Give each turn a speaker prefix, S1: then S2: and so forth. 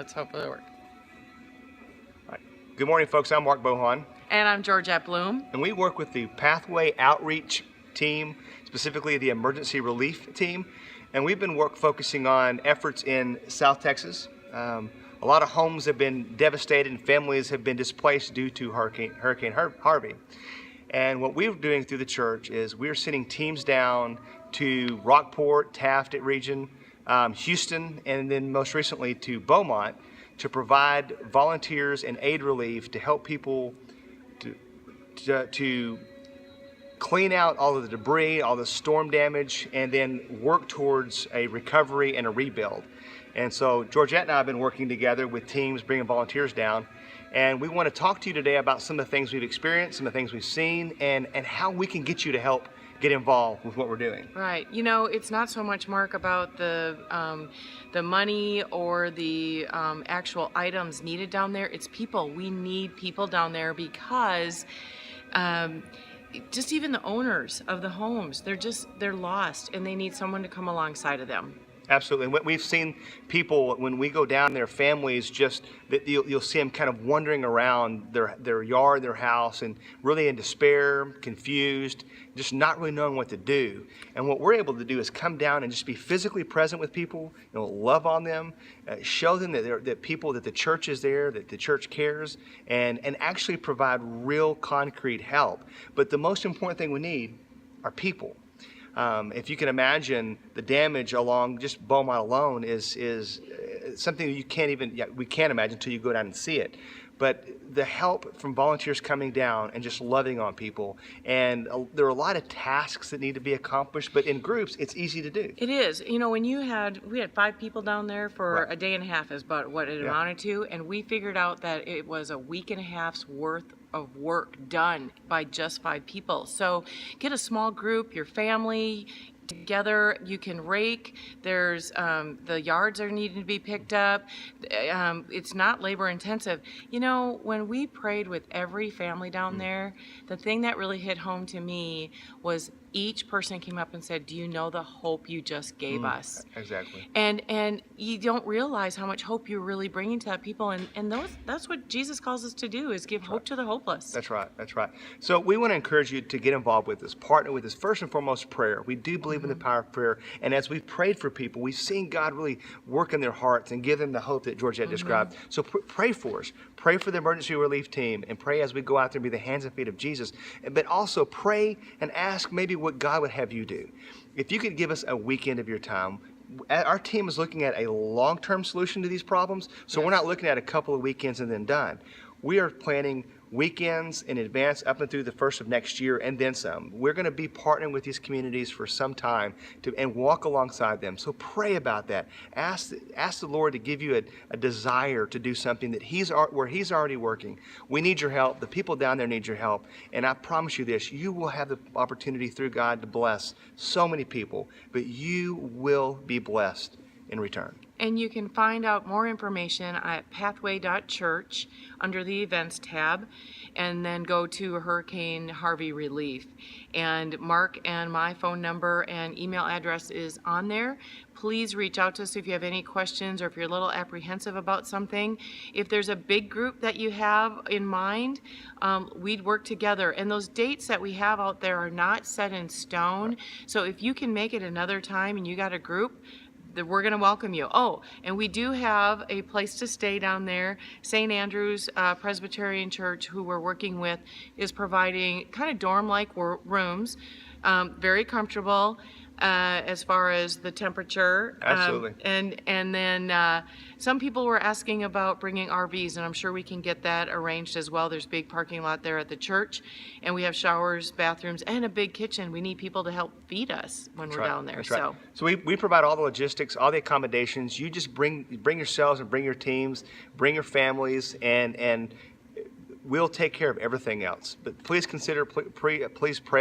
S1: let's hope it'll work.
S2: All right. Good morning, folks. I'm Mark Bohan.
S1: And I'm Georgette Bloom.
S2: And we work with the Pathway Outreach team, specifically the emergency relief team. And we've been focusing on efforts in South Texas. A lot of homes have been devastated and families have been displaced due to Hurricane Harvey. And what we're doing through the church is we're sending teams down to Rockport, Taft region, Houston, and then most recently to Beaumont to provide volunteers and aid relief to help people to clean out all of the debris, all the storm damage, and then work towards a recovery and a rebuild. And so Georgette and I have been working together with teams, bringing volunteers down. And we want to talk to you today about some of the things we've experienced, some of the things we've seen, and how we can get you to help get involved with what we're doing.
S1: Right. You know, it's not so much, Mark, about the money or the actual items needed down there. It's people. We need people down there because just even the owners of the homes, they're lost and they need someone to come alongside of them.
S2: Absolutely. And we've seen people, when we go down there, families just, that you'll see them kind of wandering around their yard, their house, and really in despair, confused, just not really knowing what to do. And what we're able to do is come down and just be physically present with people, love on them, show them that that the church is there, that the church cares, and actually provide real concrete help. But the most important thing we need are people. If you can imagine the damage along just Beaumont alone is something that we can't imagine until you go down and see it. But the help from volunteers coming down and just loving on people, and there are a lot of tasks that need to be accomplished, but in groups it's easy to do.
S1: It is. You know, when we had 5 people down there for
S2: Right.
S1: a day and a half is about what it amounted to, and we figured out that it was a week and a half's worth of work done by just 5 people. So get a small group, your family together. You can rake. There's the yards are needing to be picked up. It's not labor intensive. You know, when we prayed with every family down there, the thing that really hit home to me was each person came up and said, "Do you know the hope you just gave us?"
S2: Exactly.
S1: And you don't realize how much hope you're really bringing to that people, and that's what Jesus calls us to do, is give hope to the hopeless.
S2: That's right. That's right. So we want to encourage you to get involved with this, partner with this. First and foremost, prayer. We do believe in the power of prayer, and as we've prayed for people, we've seen God really work in their hearts and give them the hope that Georgette described. So pray for us. Pray for the emergency relief team, and pray as we go out there and be the hands and feet of Jesus. But also pray and ask maybe what God would have you do. If you could give us a weekend of your time, our team is looking at a long-term solution to these problems, so we're not looking at a couple of weekends and then done. We are planning weekends in advance up and through the first of next year and then some. We're going to be partnering with these communities for some time and walk alongside them. So pray about that. Ask the Lord to give you a desire to do something that where He's already working. We need your help. The people down there need your help. And I promise you this, you will have the opportunity through God to bless so many people, but you will be blessed in return.
S1: And you can find out more information at pathway.church under the events tab, and then go to Hurricane Harvey Relief. And Mark and my phone number and email address is on there. Please reach out to us if you have any questions or if you're a little apprehensive about something. If there's a big group that you have in mind, we'd work together. And those dates that we have out there are not set in stone. So if you can make it another time and you got a group, that we're going to welcome you. Oh, and we do have a place to stay down there. St. Andrew's Presbyterian Church, who we're working with, is providing kind of dorm-like rooms, very comfortable as far as the temperature.
S2: Absolutely.
S1: And then some people were asking about bringing RVs, and I'm sure we can get that arranged as well. There's a big parking lot there at the church, and we have showers, bathrooms, and a big kitchen. We need people to help feed us when we're down there.
S2: That's right. So we provide all the logistics, all the accommodations. You just bring yourselves and bring your teams, bring your families, and we'll take care of everything else. But please consider, please pray